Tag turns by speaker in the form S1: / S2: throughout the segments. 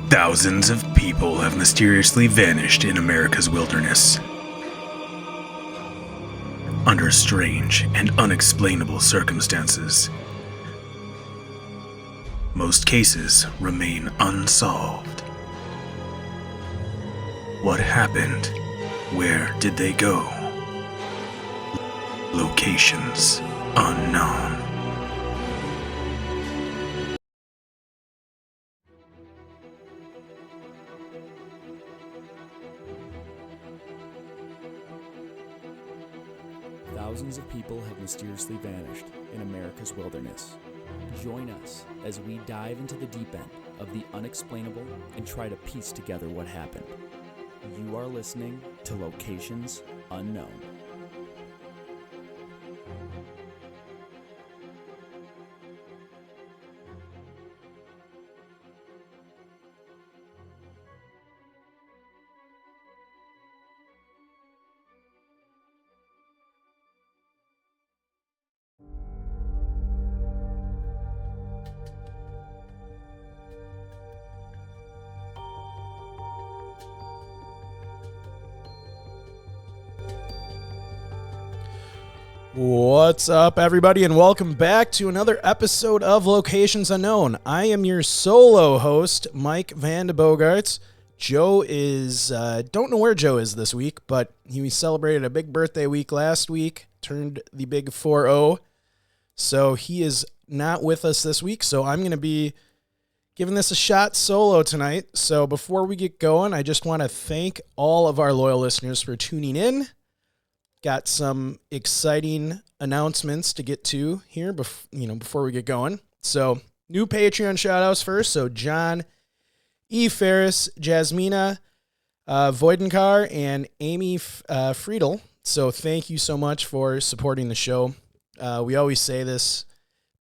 S1: Thousands of people have mysteriously vanished in America's wilderness. Under strange and unexplainable circumstances. Most cases remain unsolved. What happened? Where did they go? Locations unknown.
S2: Thousands of people have mysteriously vanished in America's wilderness. Join us as we dive into the deep end of the unexplainable and try to piece together what happened. You are listening to Locations Unknown.
S3: What's up, everybody, and welcome back to another episode of Locations Unknown. I am your solo host, Mike Van de Bogarts. Joe is, don't know where Joe is this week, but he celebrated a big birthday week last week, turned the big 4-0, so he is not with us this week, so I'm going to be giving this a shot solo tonight. So before we get going, I just want to thank all of our loyal listeners for tuning in. Got some exciting announcements to get to here before we get going. So, new Patreon shout-outs first. So, John E. Ferris, Jasmina Voidenkar, and Amy Friedel. So, thank you so much for supporting the show. We always say this,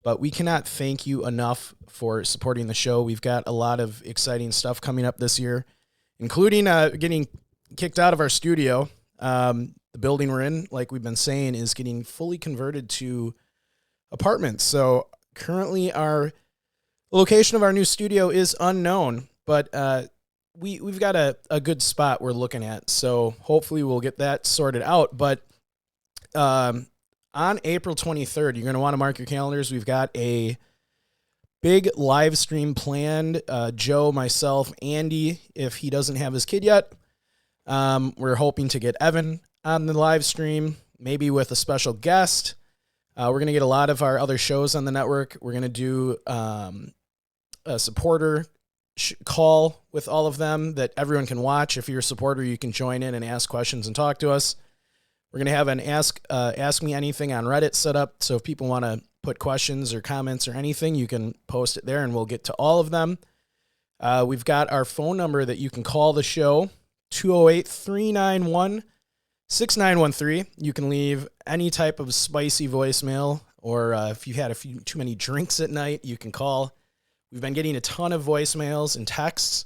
S3: but we cannot thank you enough for supporting the show. We've got a lot of exciting stuff coming up this year, including getting kicked out of our studio. The building we're in, like we've been saying, is getting fully converted to apartments. So currently our location of our new studio is unknown, but we've got a good spot we're looking at. So hopefully we'll get that sorted out. But on April 23rd, you're going to want to mark your calendars. We've got a big live stream planned. Joe, myself, Andy, if he doesn't have his kid yet. We're hoping to get Evan on the live stream, maybe with a special guest. We're going to get a lot of our other shows on the network. We're going to do a supporter call with all of them that everyone can watch. If you're a supporter, you can join in and ask questions and talk to us. We're going to have an Ask Me Anything on Reddit set up, so if people want to put questions or comments or anything, you can post it there and we'll get to all of them. We've got our phone number that you can call the show, 208-391-6913. You can leave any type of spicy voicemail, or if you had a few too many drinks at night, you can call. We've been getting a ton of voicemails and texts,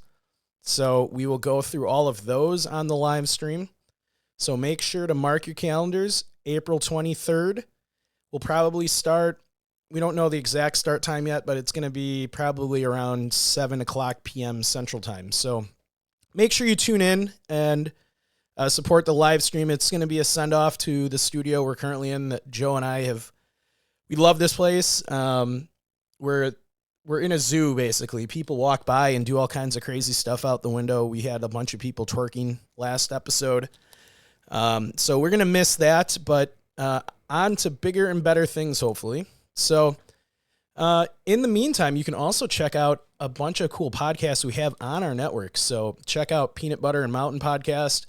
S3: so we will go through all of those on the live stream. So make sure to mark your calendars. April 23rd. We'll probably start, we don't know the exact start time yet, but it's going to be probably around 7 o'clock p.m. Central Time. So make sure you tune in and support the live stream. It's going to be a send-off to the studio we're currently in that Joe and I we love this place. We're in a zoo, basically. People walk by and do all kinds of crazy stuff out the window. We had a bunch of people twerking last episode. So we're going to miss that, but on to bigger and better things, hopefully. So in the meantime, you can also check out a bunch of cool podcasts we have on our network. So check out Peanut Butter and Mountain Podcast,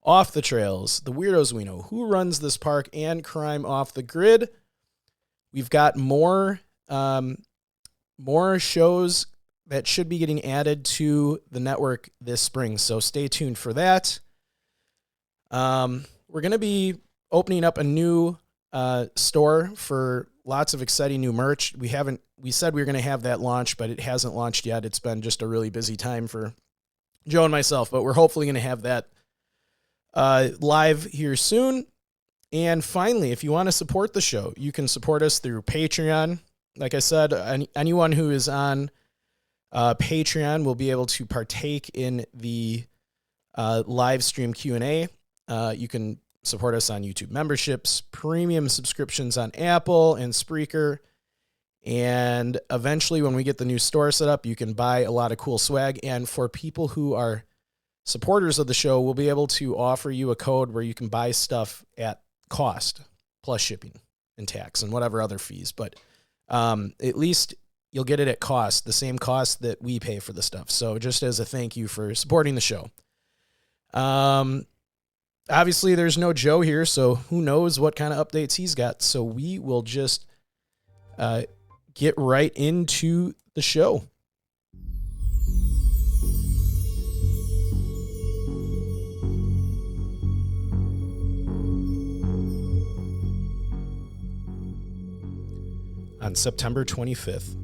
S3: Off the Trails, The Weirdos We Know, Who Runs This Park, and Crime Off the Grid. We've got more shows that should be getting added to the network this spring, so stay tuned for that. We're going to be opening up a new store for lots of exciting new merch. We said we were going to have that launch, but it hasn't launched yet. It's been just a really busy time for Joe and myself, but we're hopefully going to have that live here soon. And finally, if you want to support the show, you can support us through Patreon. Like I said, anyone who is on Patreon will be able to partake in the live stream Q&A. You can support us on YouTube memberships, premium subscriptions on Apple and Spreaker. And eventually, when we get the new store set up, you can buy a lot of cool swag. And for people who are supporters of the show, we'll be able to offer you a code where you can buy stuff at cost, plus shipping and tax and whatever other fees. But at least you'll get it at cost, the same cost that we pay for the stuff. So just as a thank you for supporting the show. Obviously, there's no Joe here, so who knows what kind of updates he's got. So we will just get right into the show. On September 25th,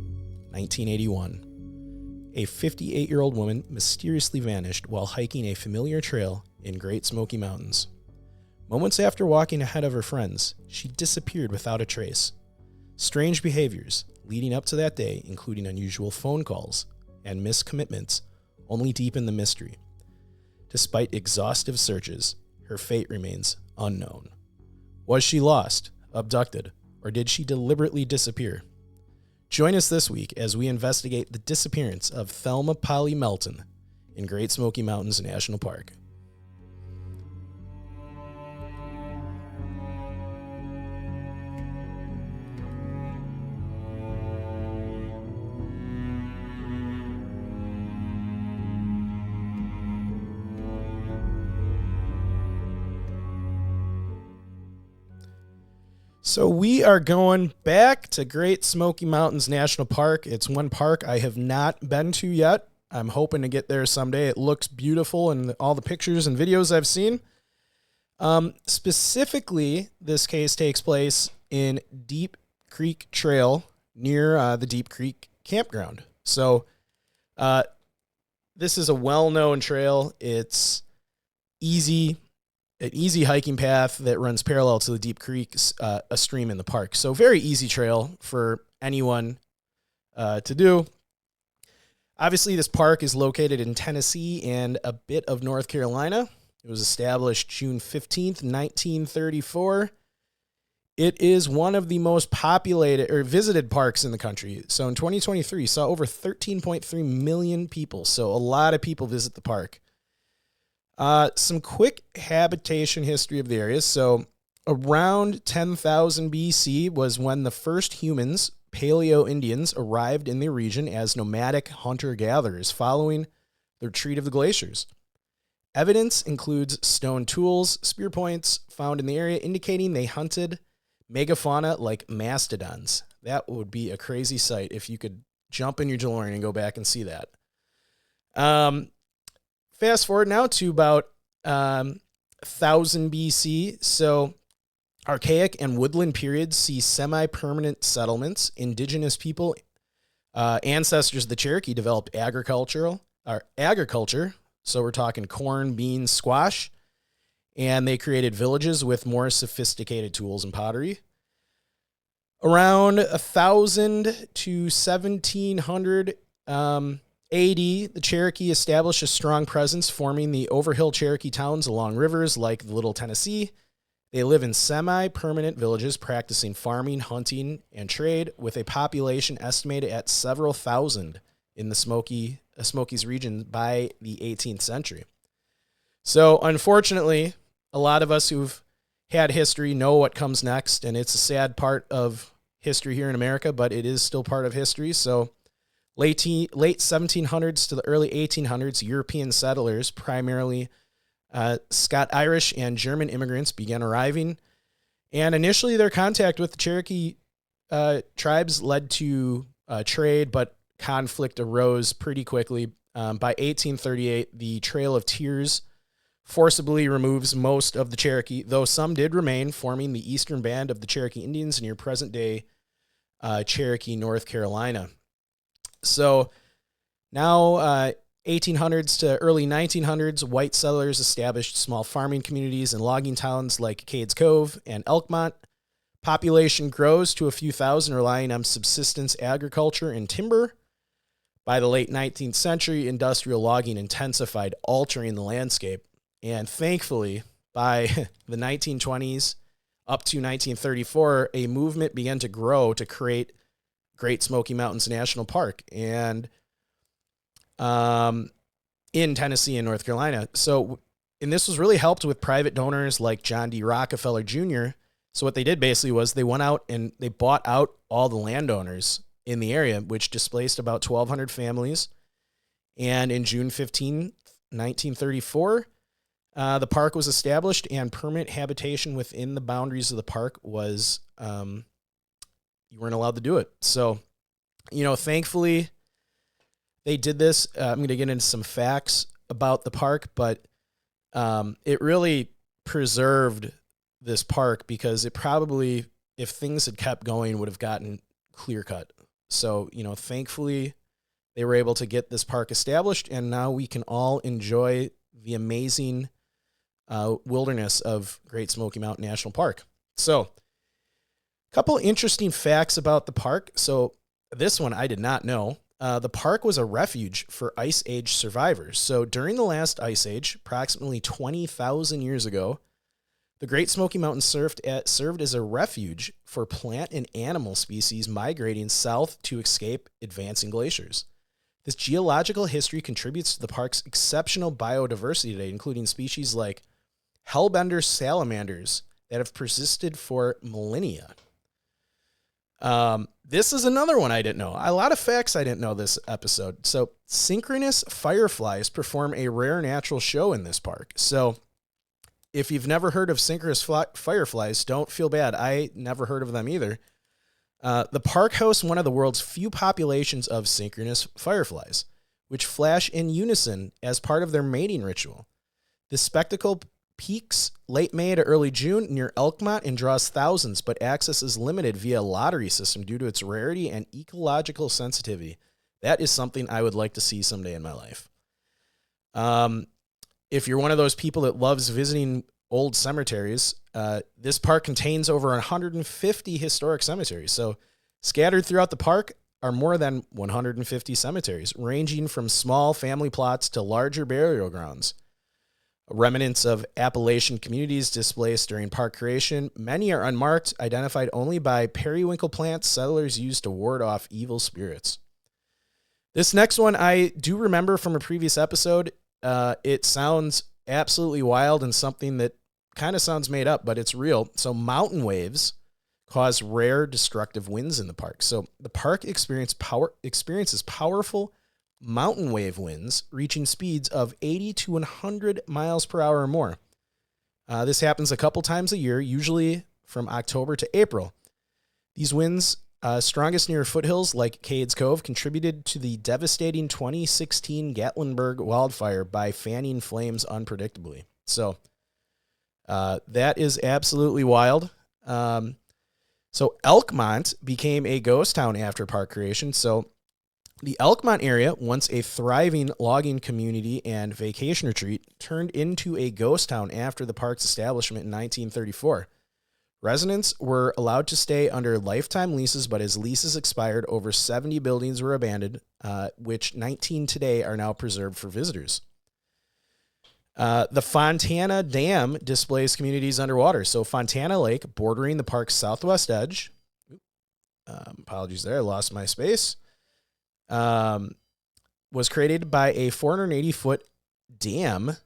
S3: 1981, a 58-year-old woman mysteriously vanished while hiking a familiar trail in Great Smoky Mountains. Moments after walking ahead of her friends, she disappeared without a trace. Strange behaviors leading up to that day, including unusual phone calls and missed commitments, only deepen the mystery. Despite exhaustive searches, her fate remains unknown. Was she lost, abducted, or did she deliberately disappear? Join us this week as we investigate the disappearance of Thelma Melton in Great Smoky Mountains National Park. So we are going back to Great Smoky Mountains National Park. It's one park I have not been to yet. I'm hoping to get there someday. It looks beautiful in all the pictures and videos I've seen. Specifically, this case takes place in Deep Creek Trail near the Deep Creek campground. So this is a well-known trail. It's an easy hiking path that runs parallel to the Deep Creek, a stream in the park. So very easy trail for anyone to do. Obviously, this park is located in Tennessee and a bit of North Carolina. It was established June 15th, 1934. It is one of the most populated or visited parks in the country. So in 2023, saw over 13.3 million people. So a lot of people visit the park. Some quick habitation history of the area. So around 10,000 BC was when the first humans, Paleo-Indians, arrived in the region as nomadic hunter-gatherers following the retreat of the glaciers. Evidence includes stone tools, spear points found in the area indicating they hunted megafauna like mastodons. That would be a crazy sight if you could jump in your DeLorean and go back and see that. Fast forward now to about 1000 BC. So archaic and woodland periods see semi-permanent settlements. Indigenous people, ancestors of the Cherokee, developed agriculture. So we're talking corn, beans, squash. And they created villages with more sophisticated tools and pottery. Around 1000 to 1700 AD, the Cherokee established a strong presence, forming the overhill Cherokee towns along rivers like the Little Tennessee. They live in semi-permanent villages practicing farming, hunting, and trade, with a population estimated at several thousand in the Smokies region by the 18th century. So, unfortunately, a lot of us who've had history know what comes next, and it's a sad part of history here in America, but it is still part of history. So, late 1700s to the early 1800s, European settlers, primarily Scot-Irish and German immigrants, began arriving. And initially, their contact with the Cherokee tribes led to trade, but conflict arose pretty quickly. By 1838, the Trail of Tears forcibly removes most of the Cherokee, though some did remain, forming the eastern band of the Cherokee Indians near present-day Cherokee, North Carolina. So now 1800s to early 1900s, white settlers established small farming communities and logging towns like Cades Cove and Elkmont. Population grows to a few thousand, relying on subsistence agriculture and timber. By the late 19th century, industrial logging intensified, altering the landscape. And thankfully, by the 1920s up to 1934, a movement began to grow to create Great Smoky Mountains National Park and in Tennessee and North Carolina. So, and this was really helped with private donors like John D. Rockefeller Jr. So what they did basically was they went out and they bought out all the landowners in the area, which displaced about 1,200 families. And in June 15, 1934, the park was established, and permanent habitation within the boundaries of the park was, you weren't allowed to do it. So, thankfully they did this. I'm going to get into some facts about the park, but it really preserved this park because it probably, if things had kept going, would have gotten clear cut. So, thankfully they were able to get this park established, and now we can all enjoy the amazing wilderness of Great Smoky Mountain National Park. So, a couple interesting facts about the park. So, this one I did not know. The park was a refuge for Ice Age survivors. So, during the last Ice Age, approximately 20,000 years ago, the Great Smoky Mountains served as a refuge for plant and animal species migrating south to escape advancing glaciers. This geological history contributes to the park's exceptional biodiversity today, including species like hellbender salamanders that have persisted for millennia. This is another one I didn't know. A lot of facts I didn't know this episode. So, synchronous fireflies perform a rare natural show in this park. So, if you've never heard of synchronous fireflies, don't feel bad. I never heard of them either. The park hosts one of the world's few populations of synchronous fireflies, which flash in unison as part of their mating ritual. This spectacle peaks late May to early June near Elkmont and draws thousands, but access is limited via a lottery system due to its rarity and ecological sensitivity. That is something I would like to see someday in my life. If you're one of those people that loves visiting old cemeteries, this park contains over 150 historic cemeteries. So scattered throughout the park are more than 150 cemeteries, ranging from small family plots to larger burial grounds. Remnants of Appalachian communities displaced during park creation. Many are unmarked, identified only by periwinkle plants settlers used to ward off evil spirits. This next one I do remember from a previous episode. It sounds absolutely wild and something that kind of sounds made up, but it's real. So mountain waves cause rare destructive winds in the park. So the park experiences powerful mountain wave winds reaching speeds of 80 to 100 miles per hour or more. This happens a couple times a year, usually from October to April. These winds, strongest near foothills like Cades Cove, contributed to the devastating 2016 Gatlinburg wildfire by fanning flames unpredictably. So that is absolutely wild. So Elkmont became a ghost town after park creation. So the Elkmont area, once a thriving logging community and vacation retreat, turned into a ghost town after the park's establishment in 1934. Residents were allowed to stay under lifetime leases, but as leases expired, over 70 buildings were abandoned, which 19 today are now preserved for visitors. The Fontana Dam displays communities underwater. So Fontana Lake, bordering the park's southwest edge, apologies there, I lost my space, was created by a 480-foot dam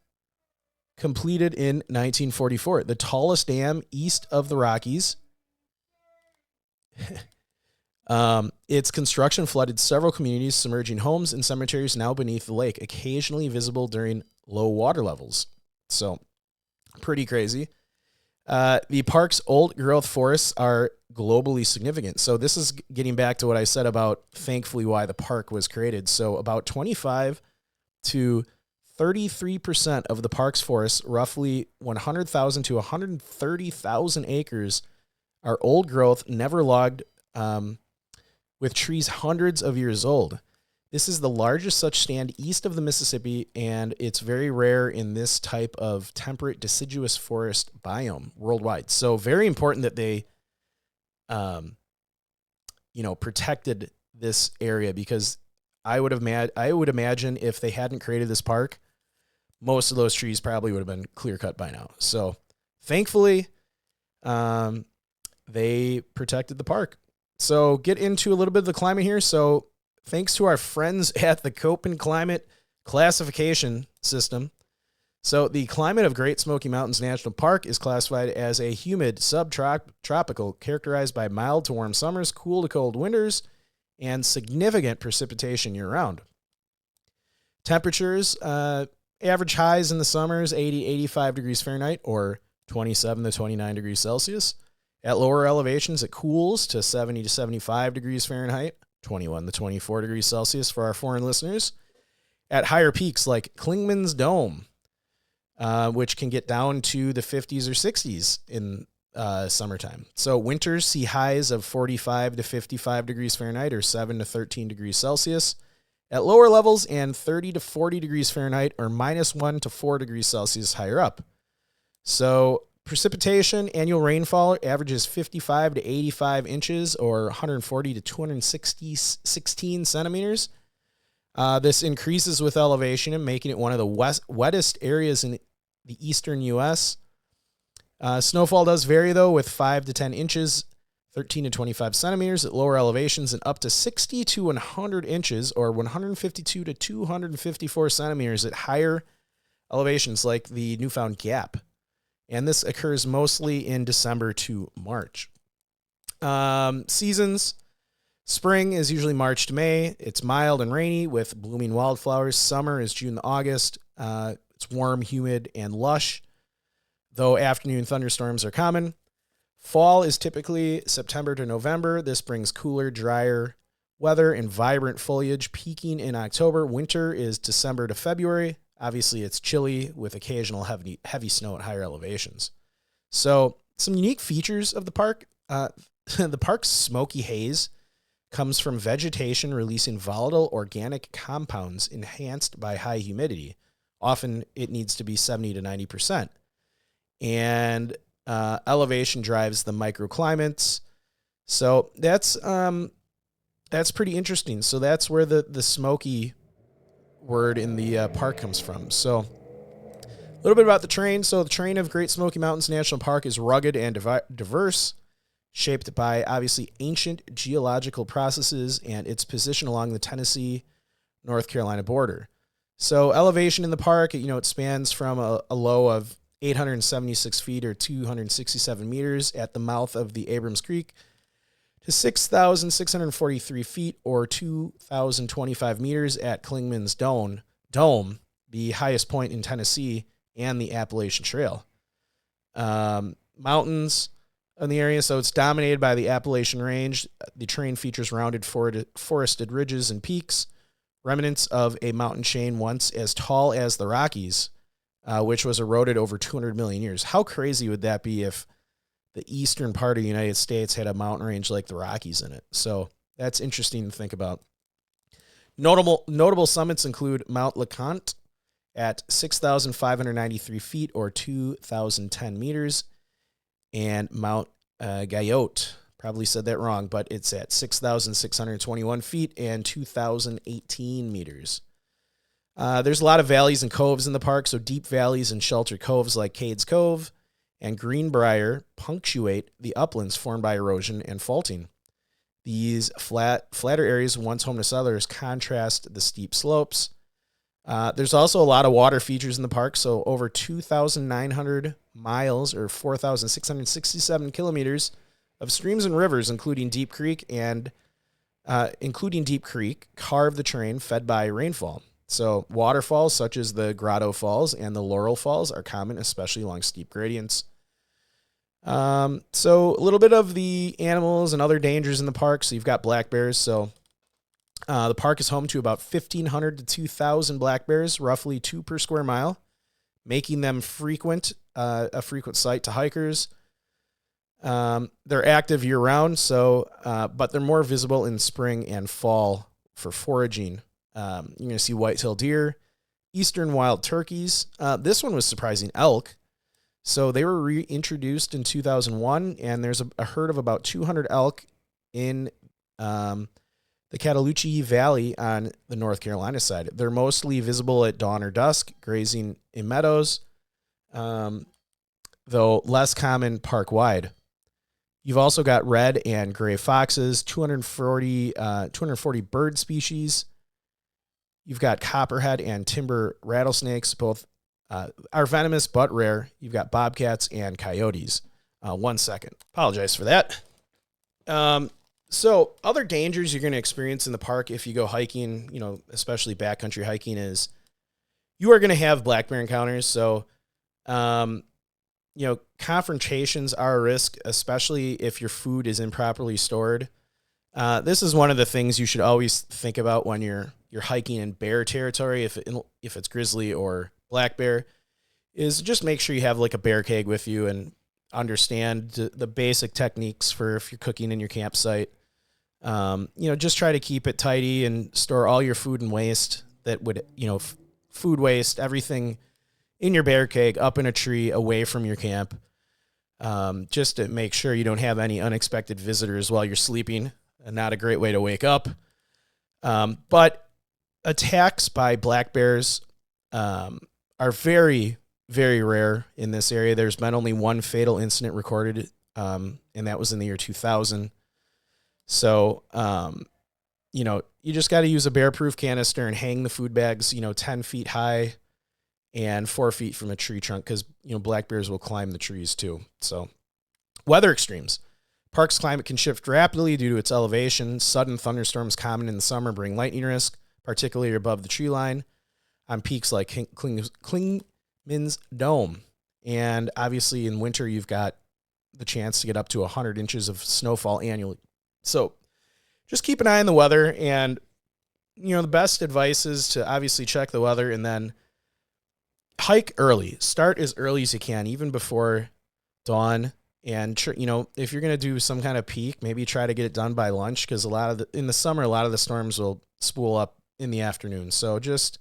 S3: completed in 1944. The tallest dam east of the Rockies. Its construction flooded several communities, submerging homes and cemeteries now beneath the lake, occasionally visible during low water levels. So, pretty crazy. The park's old growth forests are globally significant. So this is getting back to what I said about, thankfully, why the park was created. So about 25 to 33% of the park's forests, roughly 100,000 to 130,000 acres, are old growth, never logged, with trees hundreds of years old. This is the largest such stand east of the Mississippi, and it's very rare in this type of temperate deciduous forest biome worldwide. So very important that they, protected this area, because I would imagine if they hadn't created this park, most of those trees probably would have been clear cut by now. So thankfully, they protected the park. So get into a little bit of the climate here. So thanks to our friends at the Köppen Climate Classification System. So the climate of Great Smoky Mountains National Park is classified as a humid subtropical, characterized by mild to warm summers, cool to cold winters, and significant precipitation year-round. Temperatures, average highs in the summers, 85 degrees Fahrenheit or 27 to 29 degrees Celsius. At lower elevations, it cools to 70 to 75 degrees Fahrenheit, 21 to 24 degrees Celsius for our foreign listeners. At higher peaks like Klingman's Dome, which can get down to the 50s or 60s in summertime. So winters see highs of 45 to 55 degrees Fahrenheit or 7 to 13 degrees Celsius. At lower levels, and 30 to 40 degrees Fahrenheit or -1 to 4 degrees Celsius higher up. So precipitation, annual rainfall averages 55 to 85 inches or 140 to 216 centimeters. This increases with elevation and making it one of the wettest areas in the eastern U.S. Snowfall does vary, though, with 5 to 10 inches, 13 to 25 centimeters at lower elevations, and up to 60 to 100 inches or 152 to 254 centimeters at higher elevations like the Newfound Gap. And this occurs mostly in December to March. Seasons. Spring is usually March to May. It's mild and rainy with blooming wildflowers. Summer is June to August. It's warm, humid, and lush, though afternoon thunderstorms are common. Fall is typically September to November. This brings cooler, drier weather and vibrant foliage, peaking in October. Winter is December to February. Obviously, it's chilly with occasional heavy snow at higher elevations. So some unique features of the park. The park's smoky haze comes from vegetation releasing volatile organic compounds enhanced by high humidity. Often it needs to be 70 to 90%. And elevation drives the microclimates. So that's pretty interesting. So that's where the smoky word in the park comes from. So a little bit about the terrain. So the terrain of Great Smoky Mountains National Park is rugged and diverse, shaped by obviously ancient geological processes and its position along the Tennessee-North Carolina border. So elevation in the park, it spans from a low of 876 feet or 267 meters at the mouth of the Abrams Creek to 6,643 feet or 2,025 meters at Klingman's Dome, the highest point in Tennessee and the Appalachian Trail. Mountains in the area, so it's dominated by the Appalachian Range. The terrain features rounded forested ridges and peaks, remnants of a mountain chain once as tall as the Rockies, which was eroded over 200 million years. How crazy would that be if the eastern part of the United States had a mountain range like the Rockies in it? So that's interesting to think about. Notable summits include Mount LeConte at 6,593 feet or 2,010 meters, and Mount Guyot, probably said that wrong, but it's at 6,621 feet and 2,018 meters. There's a lot of valleys and coves in the park, so deep valleys and sheltered coves like Cades Cove and Greenbrier punctuate the uplands formed by erosion and faulting. These flatter areas, once home to settlers, contrast the steep slopes. There's also a lot of water features in the park, so over 2,900 miles or 4,667 kilometers of streams and rivers, including Deep Creek, carve the terrain fed by rainfall. So waterfalls such as the Grotto Falls and the Laurel Falls are common, especially along steep gradients. So a little bit of the animals and other dangers in the park. So you've got black bears. So the park is home to about 1,500 to 2,000 black bears, roughly 2 per square mile, making them a frequent sight to hikers. They're active year-round, but they're more visible in spring and fall for foraging. You're going to see white-tailed deer, eastern wild turkeys. This one was surprising, elk. So they were reintroduced in 2001, and there's a herd of about 200 elk in the Cataloochee Valley on the North Carolina side. They're mostly visible at dawn or dusk, grazing in meadows, though less common park-wide. You've also got red and gray foxes, 240 bird species. You've got copperhead and timber rattlesnakes, both are venomous but rare. You've got bobcats and coyotes. 1 second. Apologize for that. So other dangers you're going to experience in the park if you go hiking, especially backcountry hiking, is you are going to have black bear encounters. So, confrontations are a risk, especially if your food is improperly stored. This is one of the things you should always think about when you're hiking in bear territory, if it's grizzly or black bear, is just make sure you have like a bear keg with you and understand the basic techniques for if you're cooking in your campsite. Just try to keep it tidy and store all your food and waste that would, food waste, everything in your bear keg up in a tree away from your camp. Just to make sure you don't have any unexpected visitors while you're sleeping. Not a great way to wake up. But attacks by black bears are very, very rare in this area. There's been only one fatal incident recorded, and that was in the year 2000. So, you just got to use a bear-proof canister and hang the food bags, 10 feet high and 4 feet from a tree trunk because, black bears will climb the trees too. So, weather extremes. Park's climate can shift rapidly due to its elevation. Sudden thunderstorms common in the summer bring lightning risk, particularly above the tree line on peaks like Klingman's Dome. And obviously in winter, you've got the chance to get up to 100 inches of snowfall annually. So just keep an eye on the weather. And, the best advice is to obviously check the weather and then hike early. Start as early as you can, even before dawn. And, if you're going to do some kind of peak, maybe try to get it done by lunch because in the summer, a lot of the storms will spool up in the afternoon. So just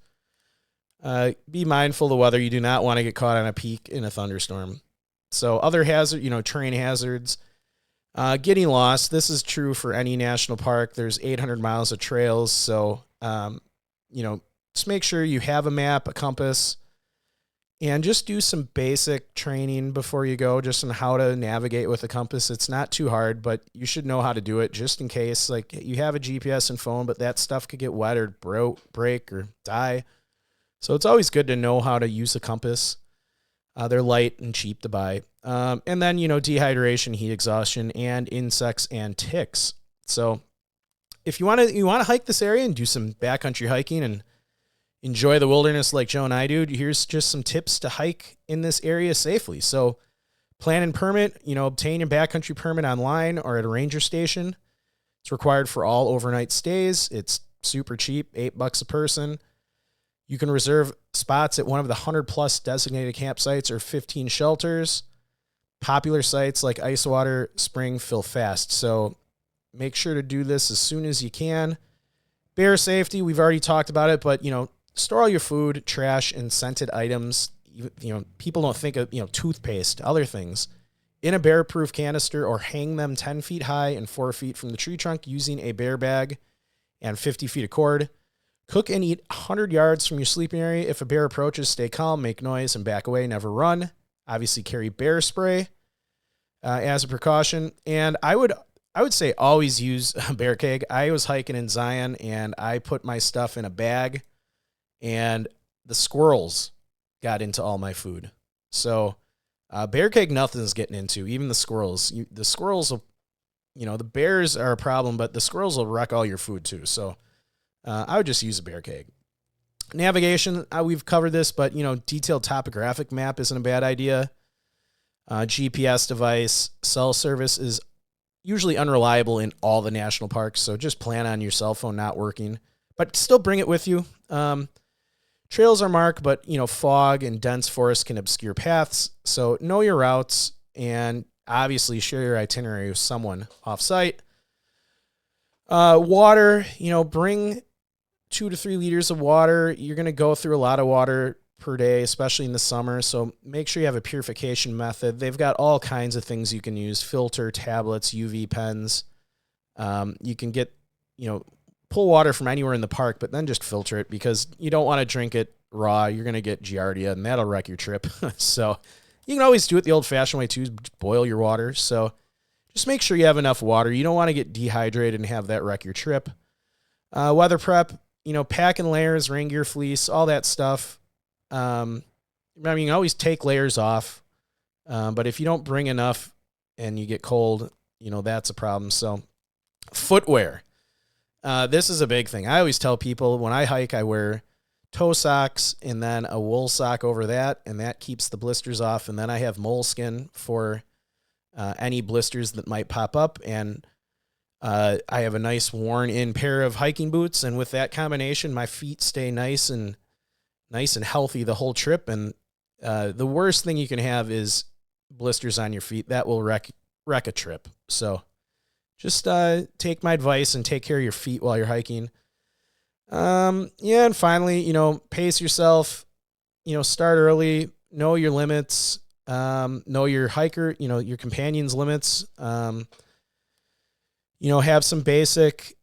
S3: be mindful of the weather. You do not want to get caught on a peak in a thunderstorm. So other terrain hazards, getting lost. This is true for any national park. There's 800 miles of trails. So, just make sure you have a map, a compass, and just do some basic training before you go, just on how to navigate with a compass. It's not too hard, but you should know how to do it just in case. Like you have a GPS and phone, but that stuff could get wet or break or die. So it's always good to know how to use a compass. They're light and cheap to buy. And then, dehydration, heat exhaustion, and insects and ticks. So if you want to hike this area and do some backcountry hiking and enjoy the wilderness like Joe and I do, here's just some tips to hike in this area safely. So plan and permit, obtain your backcountry permit online or at a ranger station. It's required for all overnight stays. It's super cheap, $8 a person. You can reserve spots at one of the 100 plus designated campsites or 15 shelters. Popular sites like Icewater Spring fill fast. So make sure to do this as soon as you can. Bear safety, we've already talked about it, but, store all your food, trash, and scented items. People don't think of, toothpaste, other things, in a bear-proof canister or hang them 10 feet high and 4 feet from the tree trunk using a bear bag and 50 feet of cord. Cook and eat 100 yards from your sleeping area. If a bear approaches, stay calm, make noise, and back away. Never run. Obviously, carry bear spray as a precaution. And I would say always use a bear keg. I was hiking in Zion, and I put my stuff in a bag, and the squirrels got into all my food. So bear keg, nothing's getting into, even the squirrels. The squirrels will, the bears are a problem, but the squirrels will wreck all your food too. So I would just use a bear keg. Navigation, we've covered this, but, detailed topographic map isn't a bad idea. GPS device, cell service is usually unreliable in all the national parks, so just plan on your cell phone not working, but still bring it with you. Trails are marked, but, fog and dense forest can obscure paths, so know your routes and obviously share your itinerary with someone off-site. Water, bring 2 to 3 liters of water. You're going to go through a lot of water per day, especially in the summer. So make sure you have a purification method. They've got all kinds of things you can use: filter, tablets, UV pens. You can get, pull water from anywhere in the park, but then just filter it because you don't want to drink it raw. You're going to get giardia, and that'll wreck your trip. So you can always do it the old-fashioned way too, boil your water. So just make sure you have enough water. You don't want to get dehydrated and have that wreck your trip. Weather prep, pack in layers, rain gear, fleece, all that stuff. You can always take layers off. But if you don't bring enough and you get cold, that's a problem. So footwear. This is a big thing. I always tell people when I hike, I wear toe socks and then a wool sock over that, and that keeps the blisters off. And then I have moleskin for any blisters that might pop up. And I have a nice worn-in pair of hiking boots, and with that combination, my feet stay nice and healthy the whole trip. And the worst thing you can have is blisters on your feet. That will wreck a trip. So just take my advice and take care of your feet while you're hiking. And finally, pace yourself, start early, know your limits, know your hiker, your companion's limits, have some basic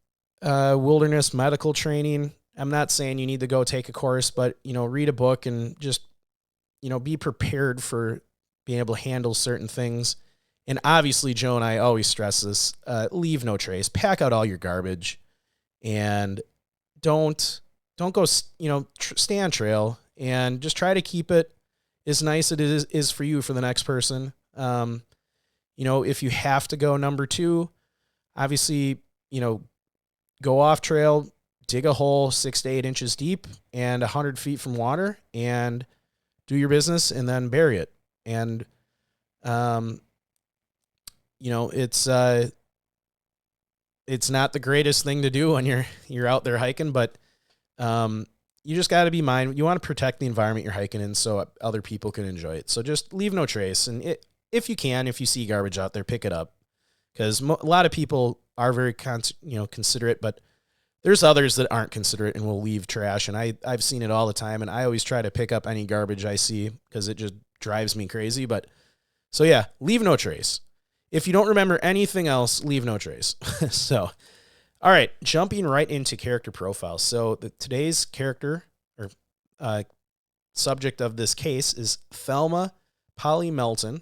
S3: wilderness medical training. I'm not saying you need to go take a course, but, read a book and just, be prepared for being able to handle certain things. And obviously, Joe and I always stress this, leave no trace, pack out all your garbage, and don't go, stay on trail, and just try to keep it as nice as it is for you for the next person. If you have to go number 2, obviously, go off trail, dig a hole 6 to 8 inches deep and 100 feet from water, and do your business, and then bury it. And, it's not the greatest thing to do when you're out there hiking, but you just got to be mindful. You want to protect the environment you're hiking in so other people can enjoy it. So just leave no trace. And if you see garbage out there, pick it up, because a lot of people are very considerate, but there's others that aren't considerate and will leave trash. And I've seen it all the time, and I always try to pick up any garbage I see because it just drives me crazy. But so yeah, leave no trace. If you don't remember anything else, leave no trace. So, all right, jumping right into character profiles. So today's character or subject of this case is Thelma Polly Melton.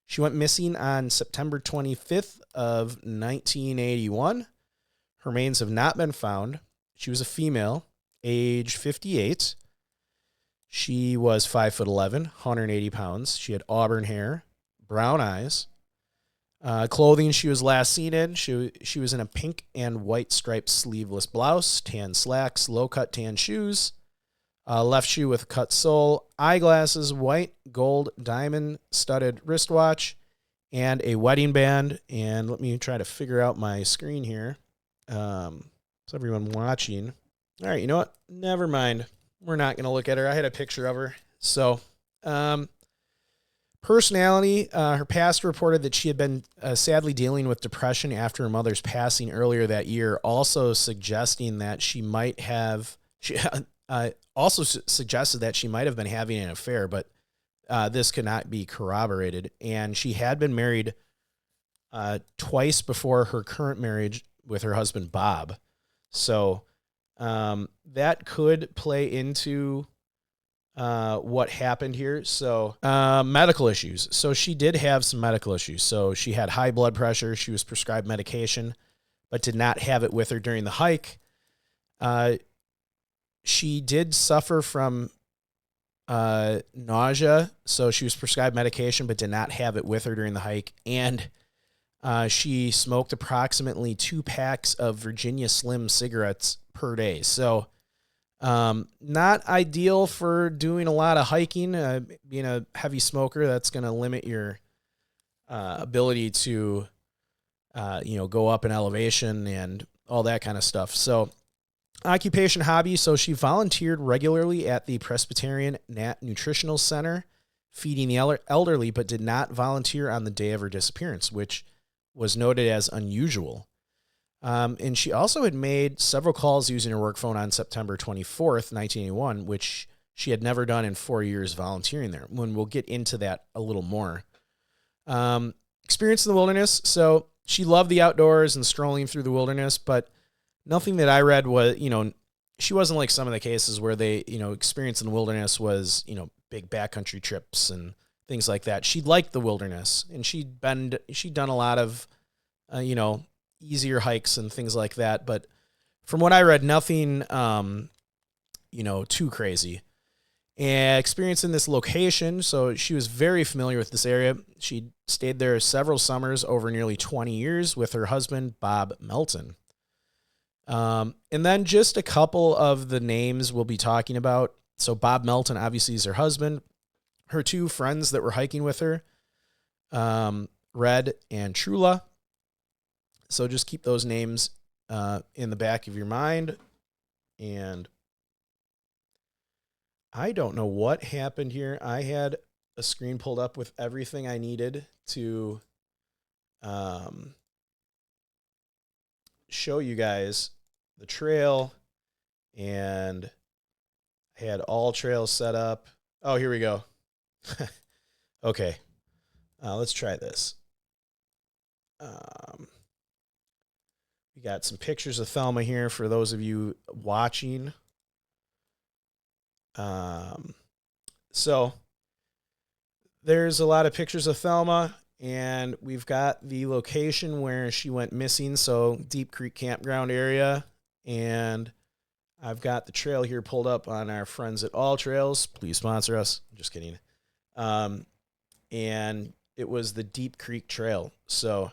S3: She went missing on September 25th of 1981. Her remains have not been found. She was a female, age 58. She was 5'11", 180 pounds. She had auburn hair, brown eyes. Clothing she was last seen in, she was in a pink and white striped sleeveless blouse, tan slacks, low-cut tan shoes, left shoe with a cut sole, eyeglasses, white, gold, diamond studded wristwatch, and a wedding band. And let me try to figure out my screen here. So everyone watching. All right, you know what? Never mind. We're not going to look at her. I had a picture of her. So, personality, her pastor reported that she had been sadly dealing with depression after her mother's passing earlier that year, also suggesting that she might have, suggested that she might have been having an affair, but this could not be corroborated. And she had been married twice before her current marriage with her husband, Bob. So that could play into what happened here. So medical issues. So she did have some medical issues. So she had high blood pressure. She was prescribed medication, but did not have it with her during the hike. She did suffer from nausea. So she was prescribed medication, but did not have it with her during the hike. And she smoked approximately 2 packs of Virginia Slim cigarettes per day. So not ideal for doing a lot of hiking. Being a heavy smoker, that's going to limit your ability to, go up in elevation and all that kind of stuff. So occupation, hobby. So she volunteered regularly at the Presbyterian Nutritional Center, feeding the elderly, but did not volunteer on the day of her disappearance, which was noted as unusual. And she also had made several calls using her work phone on September 24th, 1981, which she had never done in 4 years volunteering there. When we'll get into that a little more. Experience in the wilderness. So she loved the outdoors and strolling through the wilderness, but nothing that I read was, she wasn't like some of the cases where they, experience in the wilderness was, big backcountry trips and things like that. She liked the wilderness, and she'd done a lot of, easier hikes and things like that. But from what I read, nothing, too crazy. And experiencing this location, so she was very familiar with this area. She stayed there several summers over nearly 20 years with her husband, Bob Melton. And then just a couple of the names we'll be talking about. So Bob Melton, obviously, is her husband. Her two friends that were hiking with her, Red and Trula. So just keep those names in the back of your mind. And I don't know what happened here. I had a screen pulled up with everything I needed to show you guys the trail, and I had all trails set up. Oh, here we go. Okay. Let's try this. We got some pictures of Thelma here for those of you watching. So there's a lot of pictures of Thelma, and we've got the location where she went missing. So Deep Creek Campground area. And I've got the trail here pulled up on our friends at All Trails. Please sponsor us. Just kidding. And it was the Deep Creek Trail. So,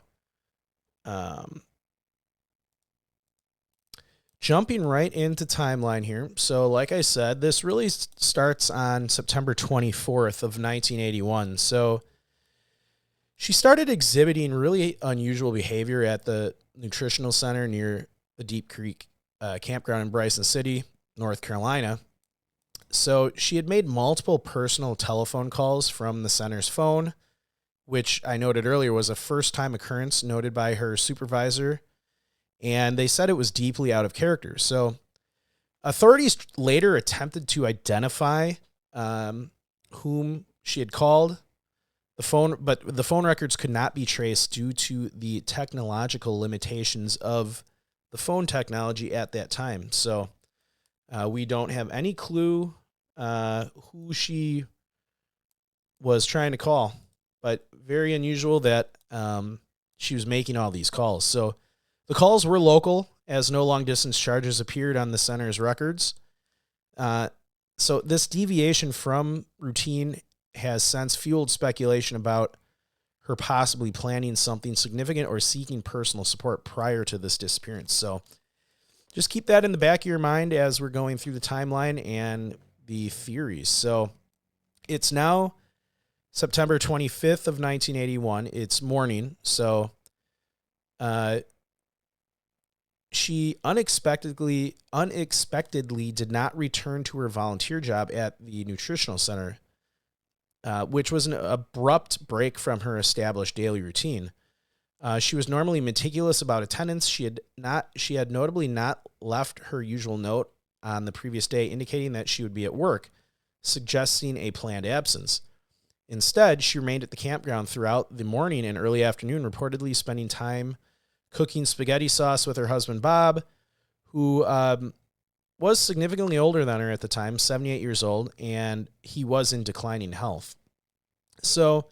S3: jumping right into timeline here. So like I said, this really starts on September 24th of 1981. So she started exhibiting really unusual behavior at the nutritional center near the Deep Creek campground in Bryson City, North Carolina. So she had made multiple personal telephone calls from the center's phone, which I noted earlier was a first-time occurrence noted by her supervisor. And they said it was deeply out of character. So authorities later attempted to identify whom she had called the phone, but the phone records could not be traced due to the technological limitations of the phone technology at that time. So we don't have any clue who she was trying to call, but very unusual that she was making all these calls. So the calls were local, as no long-distance charges appeared on the center's records. So this deviation from routine has since fueled speculation about her possibly planning something significant or seeking personal support prior to this disappearance. So just keep that in the back of your mind as we're going through the timeline and the theories. So it's now September 25th of 1981. It's morning. So she unexpectedly did not return to her volunteer job at the nutritional center, which was an abrupt break from her established daily routine. She was normally meticulous about attendance. She had notably not left her usual note on the previous day indicating that she would be at work, suggesting a planned absence. Instead, she remained at the campground throughout the morning and early afternoon, reportedly spending time cooking spaghetti sauce with her husband, Bob, who was significantly older than her at the time, 78 years old, and he was in declining health. So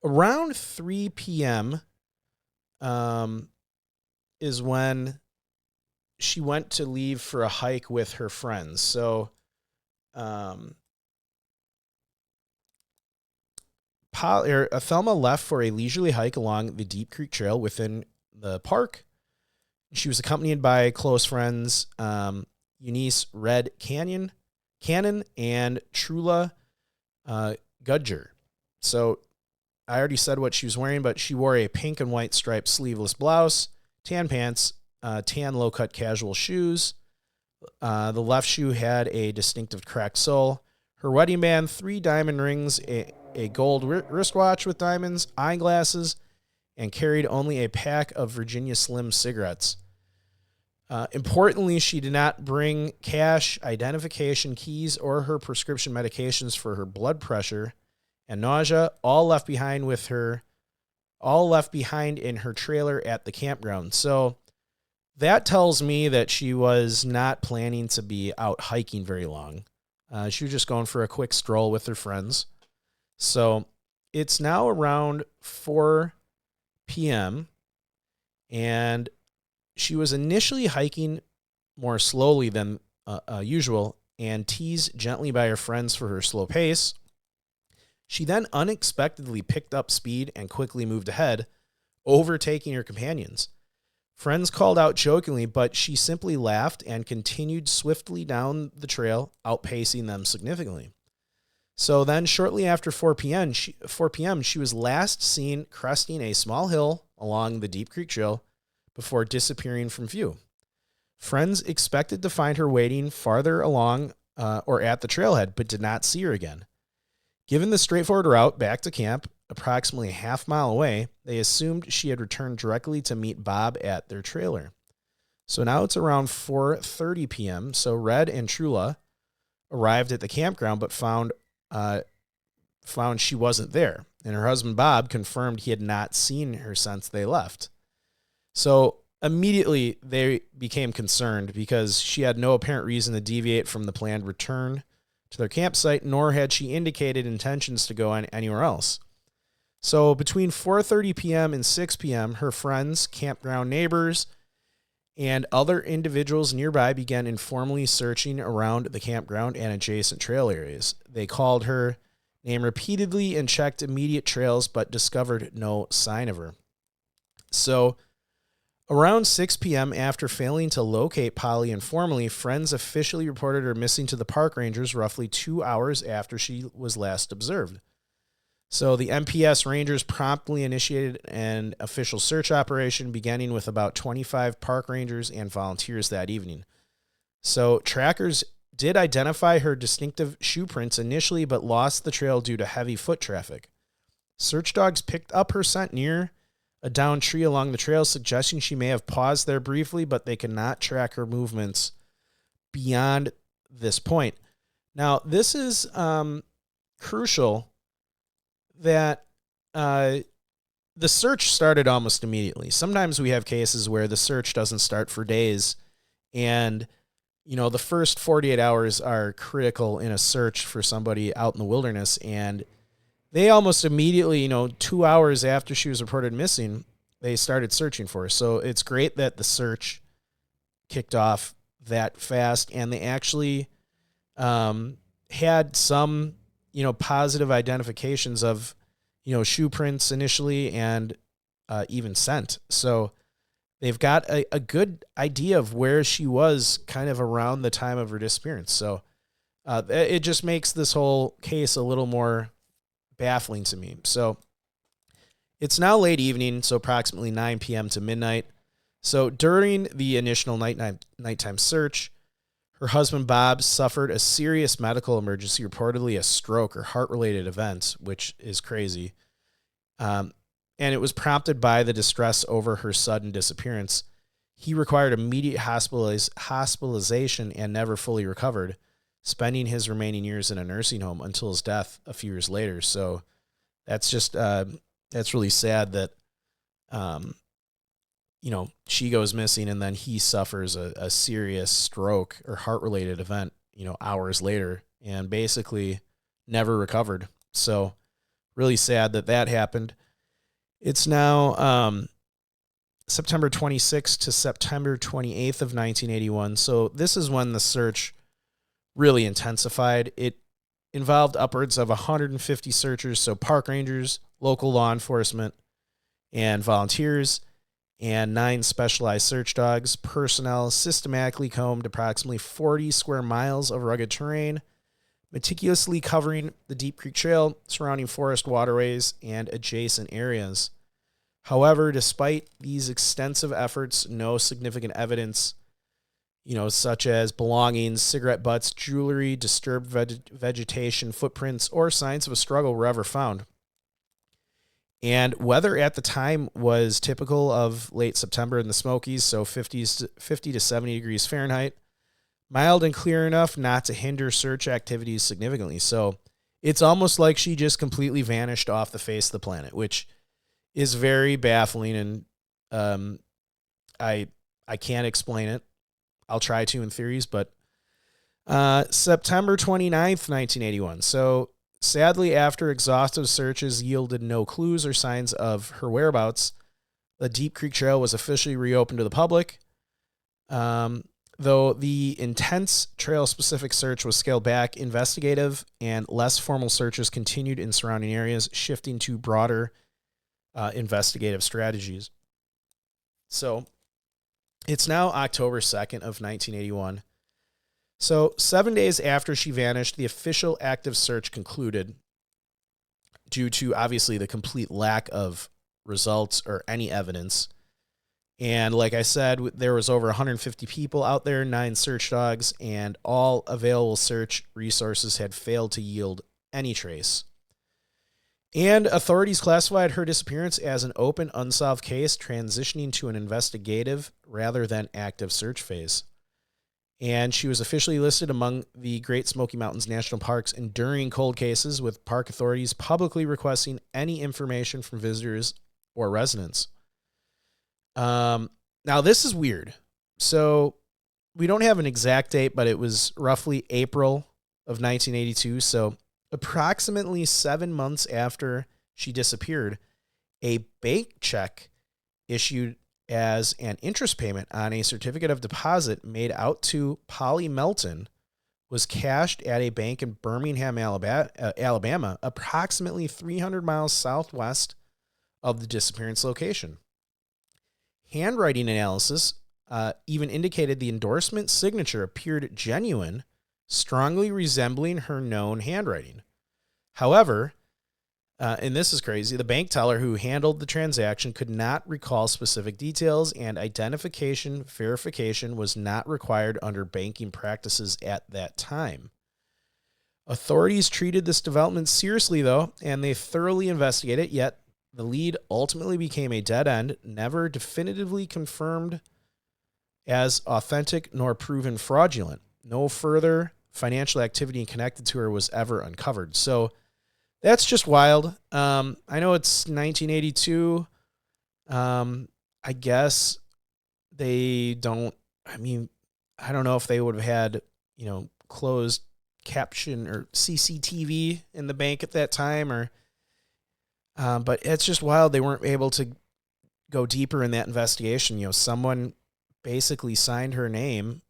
S3: around 3 p.m. Is when she went to leave for a hike with her friends. So Thelma left for a leisurely hike along the Deep Creek Trail within the park. She was accompanied by close friends Eunice Red Cannon and Trula Gudger. So I already said what she was wearing, but she wore a pink and white striped sleeveless blouse, tan pants, tan low-cut casual shoes. The left shoe had a distinctive cracked sole. Her wedding band, 3 diamond rings, a gold wristwatch with diamonds, eyeglasses, and carried only a pack of Virginia Slim cigarettes. Importantly, she did not bring cash, identification, keys, or her prescription medications for her blood pressure and nausea, all left behind in her trailer at the campground. So that tells me that she was not planning to be out hiking very long. She was just going for a quick stroll with her friends. So it's now around 4 p.m. and she was initially hiking more slowly than usual and teased gently by her friends for her slow pace. She then unexpectedly picked up speed and quickly moved ahead, overtaking her companions. Friends called out jokingly, but she simply laughed and continued swiftly down the trail, outpacing them significantly. So then shortly after 4 p.m., she was last seen cresting a small hill along the Deep Creek Trail before disappearing from view. Friends expected to find her waiting farther along or at the trailhead, but did not see her again. Given the straightforward route back to camp, approximately a half-mile away, they assumed she had returned directly to meet Bob at their trailer. So now it's around 4:30 p.m., so Red and Trula arrived at the campground but found she wasn't there, and her husband Bob confirmed he had not seen her since they left. So immediately they became concerned because she had no apparent reason to deviate from the planned return to their campsite, nor had she indicated intentions to go anywhere else. So between 4:30 p.m. and 6 p.m., her friends, campground neighbors, and other individuals nearby began informally searching around the campground and adjacent trail areas. They called her name repeatedly and checked immediate trails, but discovered no sign of her. So around 6 p.m., after failing to locate Polly informally, friends officially reported her missing to the park rangers roughly 2 hours after she was last observed. So the MPS Rangers promptly initiated an official search operation, beginning with about 25 park rangers and volunteers that evening. So trackers did identify her distinctive shoe prints initially, but lost the trail due to heavy foot traffic. Search dogs picked up her scent near a downed tree along the trail, suggesting she may have paused there briefly, but they could not track her movements beyond this point. Now, this is crucial that the search started almost immediately. Sometimes we have cases where the search doesn't start for days, and the first 48 hours are critical in a search for somebody out in the wilderness, and they almost immediately, 2 hours after she was reported missing, they started searching for her. So it's great that the search kicked off that fast, and they actually had some positive identifications of, shoe prints initially and even scent. So they've got a good idea of where she was kind of around the time of her disappearance. So it just makes this whole case a little more baffling to me. So it's now late evening, so approximately 9 p.m. to midnight. So during the initial nighttime search, her husband, Bob, suffered a serious medical emergency, reportedly a stroke or heart-related event, which is crazy. And it was prompted by the distress over her sudden disappearance. He required immediate hospitalization and never fully recovered, spending his remaining years in a nursing home until his death a few years later. So that's just, that's really sad that, she goes missing and then he suffers a serious stroke or heart-related event, hours later, and basically never recovered. So really sad that happened. It's now September 26th to September 28th of 1981. So this is when the search really intensified. It involved upwards of 150 searchers, so park rangers, local law enforcement, and volunteers, and 9 specialized search dogs. Personnel systematically combed approximately 40 square miles of rugged terrain, meticulously covering the Deep Creek Trail, surrounding forest waterways, and adjacent areas. However, despite these extensive efforts, no significant evidence, such as belongings, cigarette butts, jewelry, disturbed vegetation, footprints, or signs of a struggle were ever found. And weather at the time was typical of late September in the Smokies, so 50 to 70 degrees Fahrenheit, mild and clear enough not to hinder search activities significantly. So it's almost like she just completely vanished off the face of the planet, which is very baffling. And I I can't explain it. I'll try to in theories, but September 29th, 1981. So sadly, after exhaustive searches yielded no clues or signs of her whereabouts, the Deep Creek Trail was officially reopened to the public. Though the intense trail-specific search was scaled back, investigative and less formal searches continued in surrounding areas, shifting to broader investigative strategies. So it's now October 2nd of 1981. So 7 days after she vanished, the official active search concluded due to obviously the complete lack of results or any evidence. And like I said, there was over 150 people out there, 9 search dogs, and all available search resources had failed to yield any trace. And authorities classified her disappearance as an open, unsolved case, transitioning to an investigative rather than active search phase. And she was officially listed among the Great Smoky Mountains National Park's enduring cold cases, with park authorities publicly requesting any information from visitors or residents. Now this is weird. So we don't have an exact date, but it was roughly April of 1982. So approximately 7 months after she disappeared, a bank check issued as an interest payment on a certificate of deposit made out to Polly Melton was cashed at a bank in Birmingham, Alabama, approximately 300 miles southwest of the disappearance location. Handwriting analysis even indicated the endorsement signature appeared genuine, strongly resembling her known handwriting. However, and this is crazy, the bank teller who handled the transaction could not recall specific details, and identification verification was not required under banking practices at that time. Authorities treated this development seriously, though, and they thoroughly investigated it, yet the lead ultimately became a dead end, never definitively confirmed as authentic nor proven fraudulent. No further financial activity connected to her was ever uncovered. So that's just wild. I know it's 1982. I guess they don't, I don't know if they would have had, closed caption or CCTV in the bank at that time, or but it's just wild they weren't able to go deeper in that investigation. Someone basically signed her name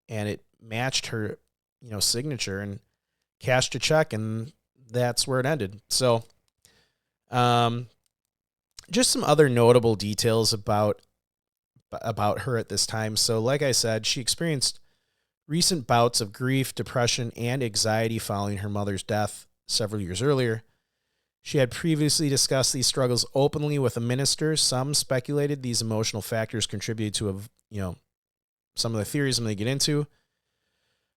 S3: and it matched her, signature, and cashed a check, and that's where it ended. So just some other notable details about her at this time. So like I said, she experienced recent bouts of grief, depression, and anxiety following her mother's death several years earlier. She had previously discussed these struggles openly with a minister. Some speculated these emotional factors contributed to, some of the theories I'm going to get into.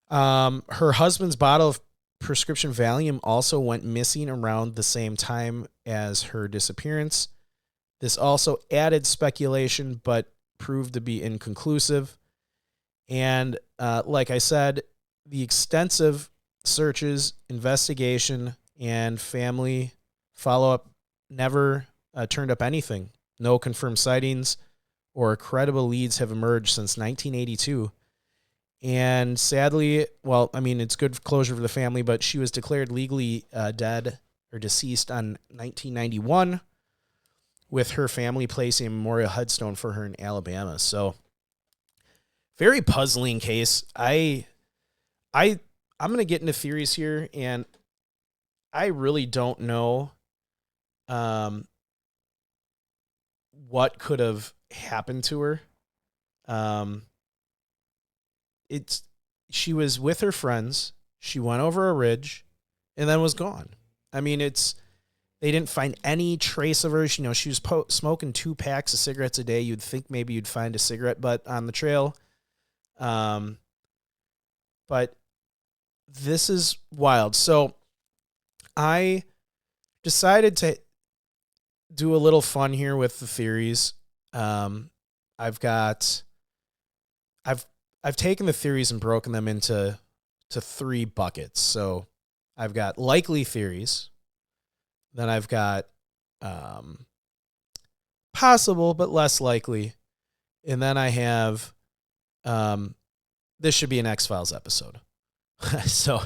S3: Her husband's bottle of prescription Valium also went missing around the same time as her disappearance. This also added speculation, but proved to be inconclusive. And like I said, the extensive searches, investigation, and family follow-up never turned up anything. No confirmed sightings or credible leads have emerged since 1982. And sadly, it's good closure for the family, but she was declared legally dead or deceased on 1991, with her family placing a memorial headstone for her in Alabama. So, very puzzling case. I'm going to get into theories here, and I really don't know what could have happened to her. She was with her friends. She went over a ridge and then was gone. They didn't find any trace of her. She was smoking 2 packs of cigarettes a day. You'd think maybe you'd find a cigarette butt on the trail. But this is wild. So I decided to do a little fun here with the theories. I've taken the theories and broken them into 3 buckets. So I've got likely theories. Then I've got possible but less likely. And then I have, this should be an X-Files episode. So,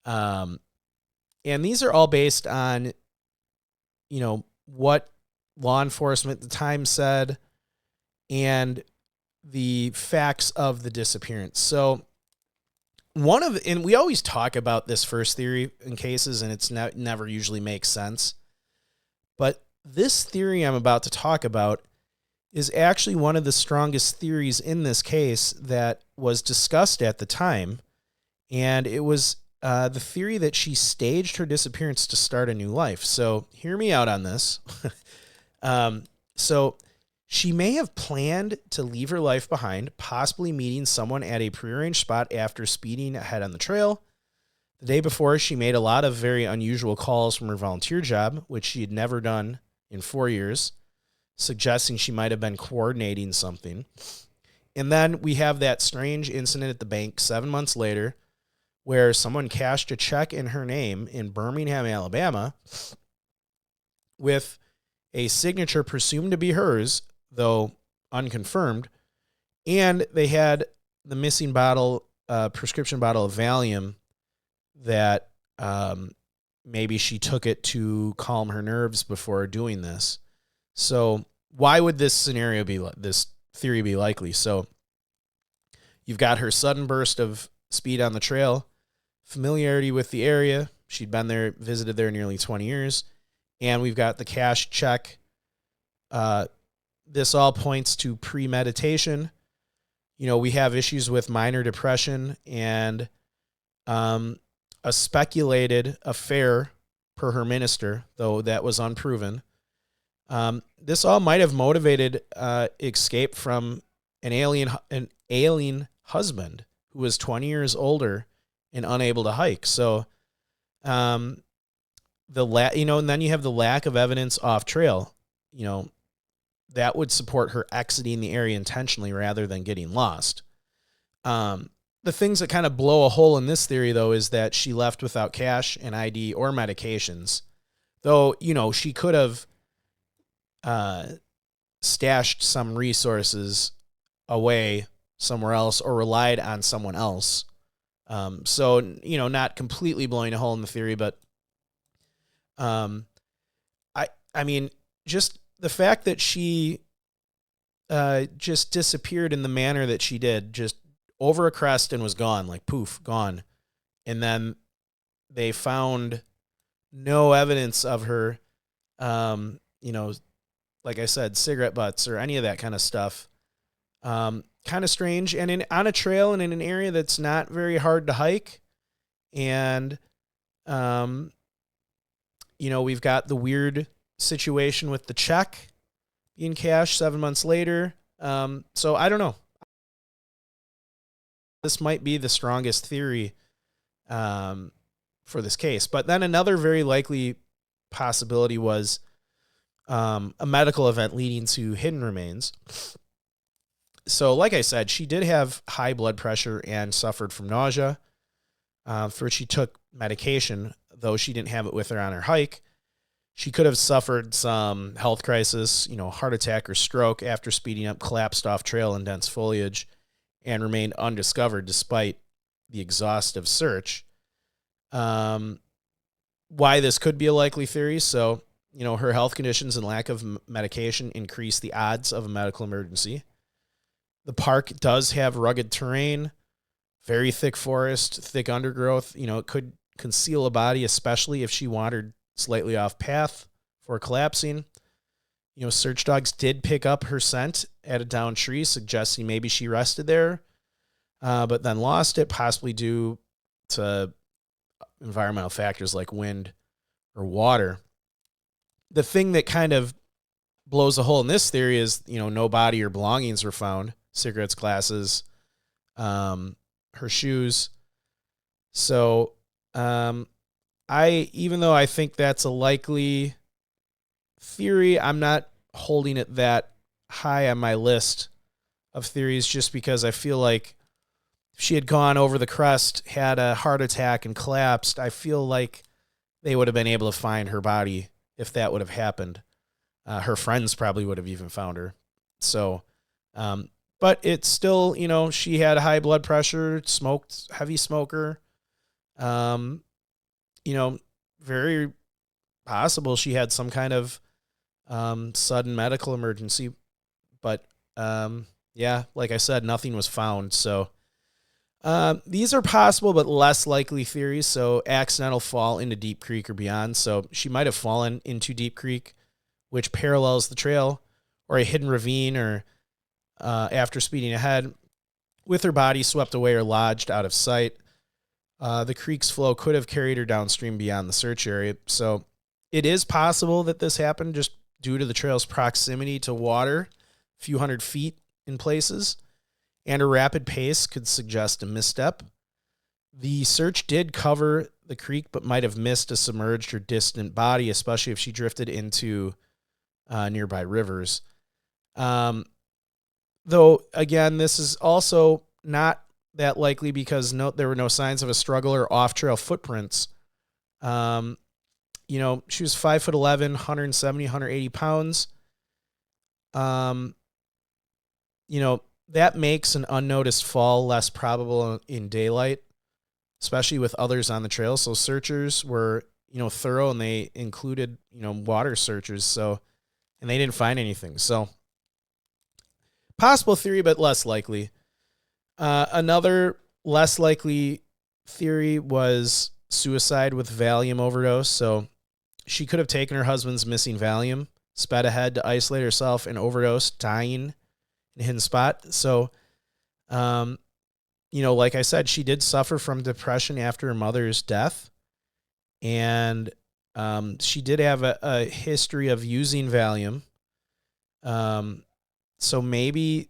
S3: and these are all based on, what law enforcement at the time said and the facts of the disappearance. So and we always talk about this first theory in cases, and it's never usually makes sense. But this theory I'm about to talk about is actually one of the strongest theories in this case that was discussed at the time. And it was the theory that she staged her disappearance to start a new life. So hear me out on this. So she may have planned to leave her life behind, possibly meeting someone at a prearranged spot after speeding ahead on the trail. The day before, she made a lot of very unusual calls from her volunteer job, which she had never done in 4 years, suggesting she might have been coordinating something. And then we have that strange incident at the bank 7 months later, where someone cashed a check in her name in Birmingham, Alabama, with a signature presumed to be hers, though unconfirmed, and they had the missing prescription bottle of Valium that maybe she took it to calm her nerves before doing this. So why would this theory be likely? So you've got her sudden burst of speed on the trail, familiarity with the area. She'd been there, visited there nearly 20 years. And we've got the cash check. This all points to premeditation. We have issues with minor depression and a speculated affair per her minister, though that was unproven. This all might have motivated escape from an alien husband who was 20 years older and unable to hike. So, and then you have the lack of evidence off trail. That would support her exiting the area intentionally rather than getting lost. The things that kind of blow a hole in this theory, though, is that she left without cash, an ID, or medications. Though, she could have stashed some resources away somewhere else or relied on someone else. So, not completely blowing a hole in the theory, but I mean, just the fact that she just disappeared in the manner that she did, just over a crest and was gone, like poof, gone. And then they found no evidence of her, like I said, cigarette butts or any of that kind of stuff. Kind of strange. And on a trail and in an area that's not very hard to hike. And, we've got the weird situation with the check being cashed 7 months later. So I don't know. This might be the strongest theory for this case. But then another very likely possibility was a medical event leading to hidden remains. So like I said, she did have high blood pressure and suffered from nausea. For she took medication, though she didn't have it with her on her hike. She could have suffered some health crisis, heart attack or stroke after speeding up, collapsed off trail in dense foliage, and remained undiscovered despite the exhaustive search. Why this could be a likely theory. So, her health conditions and lack of medication increase the odds of a medical emergency. The park does have rugged terrain, very thick forest, thick undergrowth. It could conceal a body, especially if she wandered slightly off path for collapsing. Search dogs did pick up her scent at a downed tree, suggesting maybe she rested there, but then lost it, possibly due to environmental factors like wind or water. The thing that kind of blows a hole in this theory is, no body or belongings were found. Cigarettes, glasses, her shoes. So, even though I think that's a likely theory, I'm not holding it that high on my list of theories, just because I feel like if she had gone over the crest, had a heart attack, and collapsed, I feel like they would have been able to find her body if that would have happened. Her friends probably would have even found her. So But it's still, she had high blood pressure, smoked, heavy smoker. Um, Very possible she had some kind of sudden medical emergency. But yeah, like I said, nothing was found. So these are possible but less likely theories. So accidental fall into Deep Creek or beyond. So she might have fallen into Deep Creek, which parallels the trail, or a hidden ravine, or after speeding ahead, with her body swept away or lodged out of sight. The creek's flow could have carried her downstream beyond the search area. So it is possible that this happened just due to the trail's proximity to water, a few hundred feet in places, and a rapid pace could suggest a misstep. The search did cover the creek, but might have missed a submerged or distant body, especially if she drifted into nearby rivers. Though, again, this is also not that likely because there were no signs of a struggle or off-trail footprints. She was 5'11", 170, 180 pounds. That makes an unnoticed fall less probable in daylight, especially with others on the trail. So searchers were, thorough, and they included, water searchers. So, and they didn't find anything. So possible theory, but less likely. Another less likely theory was suicide with Valium overdose. So she could have taken her husband's missing Valium, sped ahead to isolate herself, and overdosed, dying in a hidden spot. So, like I said, she did suffer from depression after her mother's death. And she did have a history of using Valium. So maybe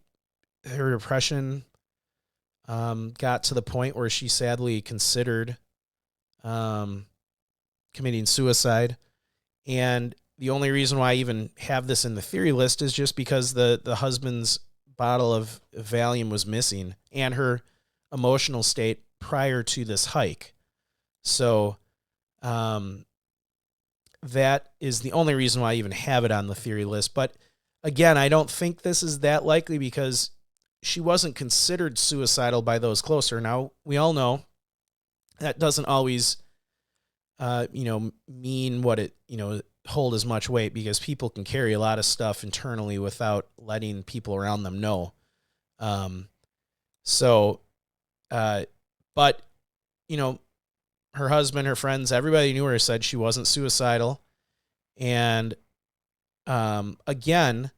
S3: her depression got to the point where she sadly considered committing suicide. And the only reason why I even have this in the theory list is just because the husband's bottle of Valium was missing, and her emotional state prior to this hike. So that is the only reason why I even have it on the theory list. But again, I don't think this is that likely because she wasn't considered suicidal by those closer. Now, we all know that doesn't always, mean what it, hold as much weight, because people can carry a lot of stuff internally without letting people around them know. But, her husband, her friends, everybody knew her, said she wasn't suicidal. And, again,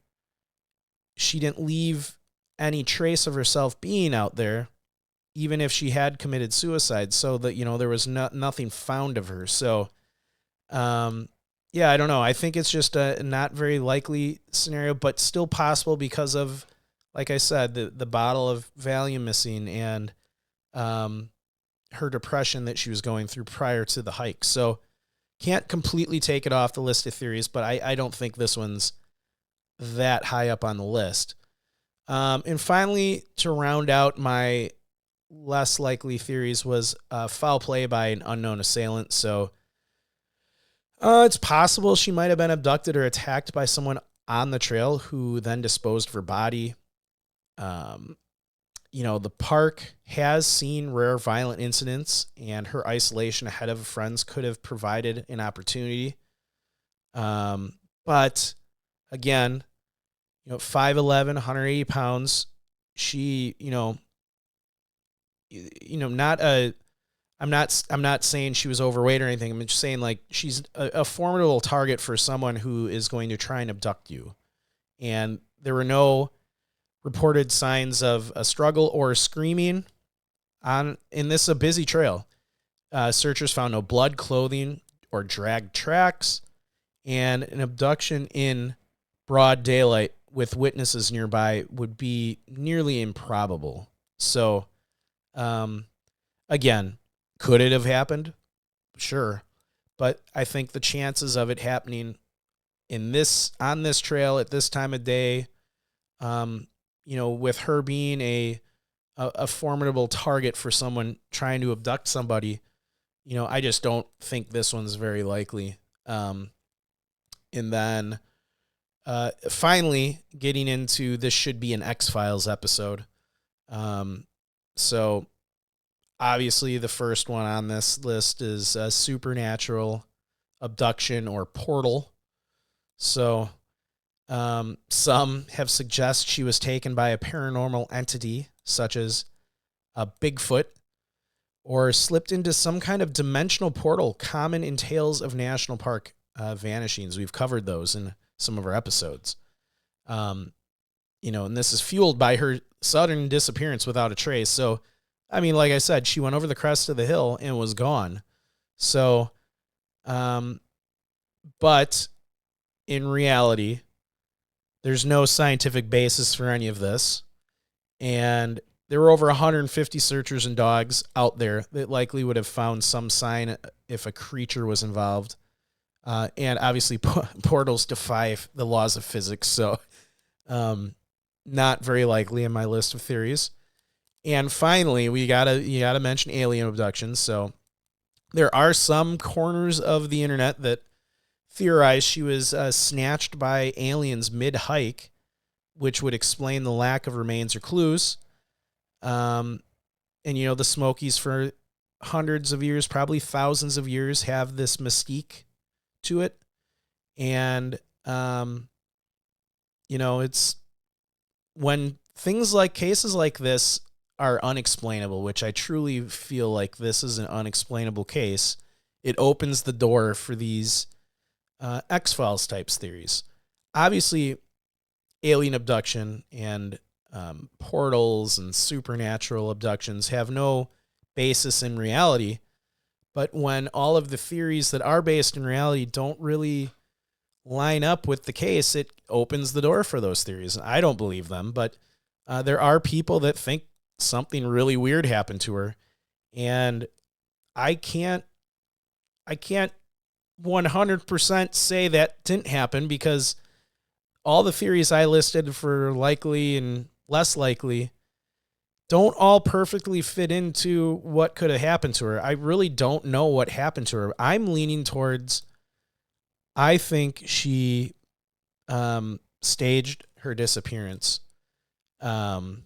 S3: she didn't leave any trace of herself being out there, even if she had committed suicide, so that, there was nothing found of her. So, yeah, I don't know. I think it's just a not very likely scenario, but still possible because of, like I said, the bottle of Valium missing, and her depression that she was going through prior to the hike. So can't completely take it off the list of theories, but I don't think this one's that high up on the list. And finally, to round out my less likely theories, was foul play by an unknown assailant. So it's possible she might have been abducted or attacked by someone on the trail who then disposed of her body. The park has seen rare violent incidents, and her isolation ahead of friends could have provided an opportunity. But again, 5'11", 180 pounds. She, I'm not saying she was overweight or anything. I'm just saying, like, she's a formidable target for someone who is going to try and abduct you. And there were no reported signs of a struggle or screaming in this a busy trail. Searchers found no blood, clothing, or dragged tracks, and an abduction in broad daylight with witnesses nearby would be nearly improbable. So, again, could it have happened? Sure. But I think the chances of it happening on this trail at this time of day, with her being a formidable target for someone trying to abduct somebody, I just don't think this one's very likely. And then finally getting into this should be an X-Files episode. So obviously the first one on this list is supernatural abduction or portal. So some have suggested she was taken by a paranormal entity such as a Bigfoot or slipped into some kind of dimensional portal common in tales of national park vanishings. We've covered those in some of our episodes. And this is fueled by her sudden disappearance without a trace. So, I mean, like I said, she went over the crest of the hill and was gone. So, but in reality, there's no scientific basis for any of this. And there were over 150 searchers and dogs out there that likely would have found some sign if a creature was involved. And obviously portals defy the laws of physics. So, not very likely in my list of theories. And finally, you gotta mention alien abductions. So there are some corners of the internet that theorize she was snatched by aliens mid-hike, which would explain the lack of remains or clues. And the Smokies for hundreds of years, probably thousands of years, have this mystique to it. And, it's when things like cases like this are unexplainable, which I truly feel like this is an unexplainable case, it opens the door for these X-Files types theories. Obviously, alien abduction and portals and supernatural abductions have no basis in reality. But when all of the theories that are based in reality don't really line up with the case, it opens the door for those theories. I don't believe them, but there are people that think something really weird happened to her. And I can't 100% say that didn't happen, because all the theories I listed for likely and less likely don't all perfectly fit into what could have happened to her. I really don't know what happened to her. I'm leaning towards, I think she staged her disappearance. You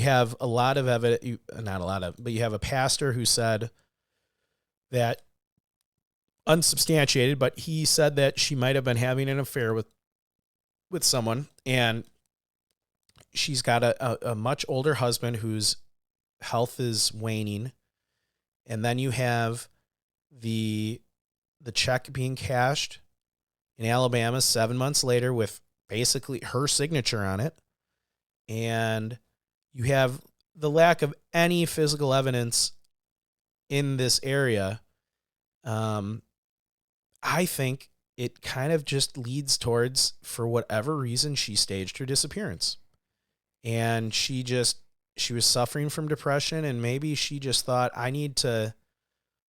S3: have a lot of evidence, not a lot of, but you have a pastor who said that, unsubstantiated, but he said that she might have been having an affair with someone, and she's got a much older husband whose health is waning. And then you have the check being cashed in Alabama 7 months later with basically her signature on it. And you have the lack of any physical evidence in this area. I think it kind of just leads towards, for whatever reason, she staged her disappearance. And she was suffering from depression, and maybe she just thought, I need to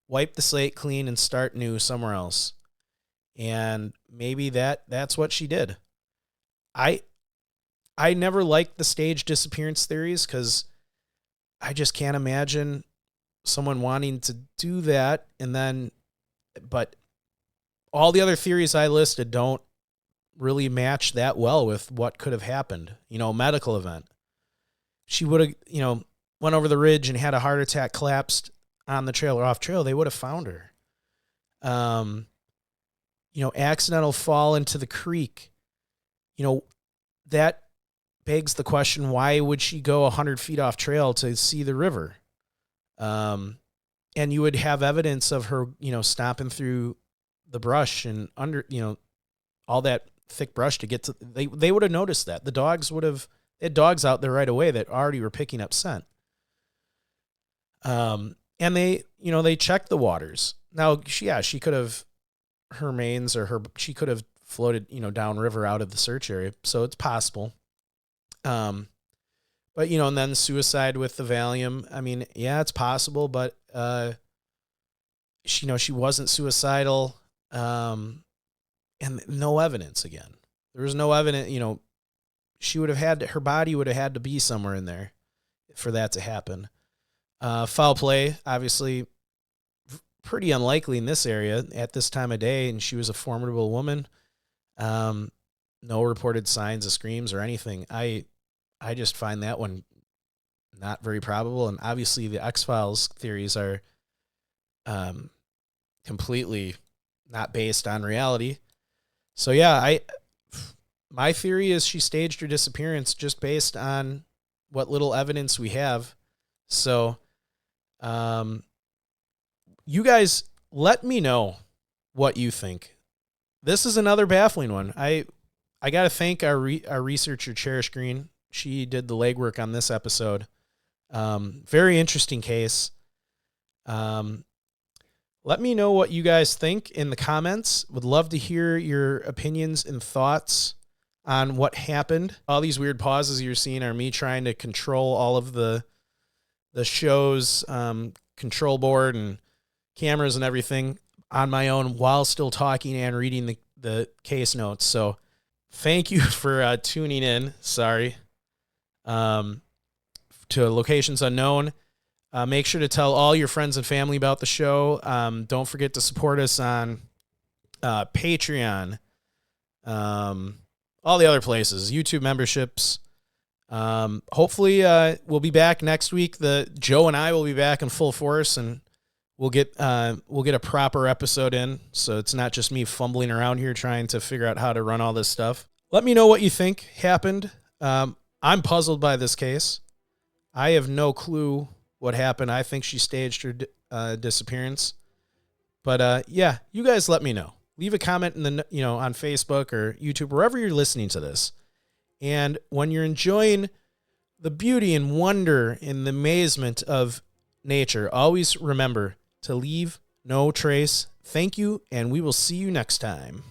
S3: wipe the slate clean and start new somewhere else. And maybe that's what she did. I never liked the staged disappearance theories, because I just can't imagine someone wanting to do that. But all the other theories I listed don't really match that well with what could have happened. Medical event. She would have, went over the ridge and had a heart attack, collapsed on the trail or off trail. They would have found her. Accidental fall into the creek. That begs the question, why would she go 100 feet off trail to see the river? And you would have evidence of her, stomping through the brush and under, all that thick brush to get to, they would have noticed that. The dogs would have, they had dogs out there right away that already were picking up scent. And they checked the waters. Now, she could have, her remains she could have floated, downriver out of the search area. So it's possible. But, and then suicide with the Valium. I mean, yeah, it's possible, but, she wasn't suicidal. And no evidence again. There was no evidence, she would have her body would have had to be somewhere in there for that to happen. Foul play, obviously pretty unlikely in this area at this time of day. And she was a formidable woman. No reported signs of screams or anything. I just find that one not very probable. And obviously the X-Files theories are completely not based on reality. So yeah, my theory is she staged her disappearance just based on what little evidence we have. So you guys let me know what you think. This is another baffling one. I got to thank our researcher, Cherish Green. She did the legwork on this episode. Very interesting case. Let me know what you guys think in the comments. Would love to hear your opinions and thoughts on what happened. All these weird pauses you're seeing are me trying to control all of the show's control board and cameras and everything on my own while still talking and reading the case notes. So thank you for tuning in. Sorry. To Locations Unknown. Make sure to tell all your friends and family about the show. Don't forget to support us on Patreon, all the other places, YouTube memberships. Hopefully we'll be back next week. Joe and I will be back in full force, and we'll get a proper episode in, so it's not just me fumbling around here trying to figure out how to run all this stuff. Let me know what you think happened. I'm puzzled by this case. I have no clue what happened. I think she staged her disappearance. But yeah, you guys let me know. Leave a comment on Facebook or YouTube, wherever you're listening to this. And when you're enjoying the beauty and wonder and the amazement of nature, always remember to leave no trace. Thank you, and we will see you next time.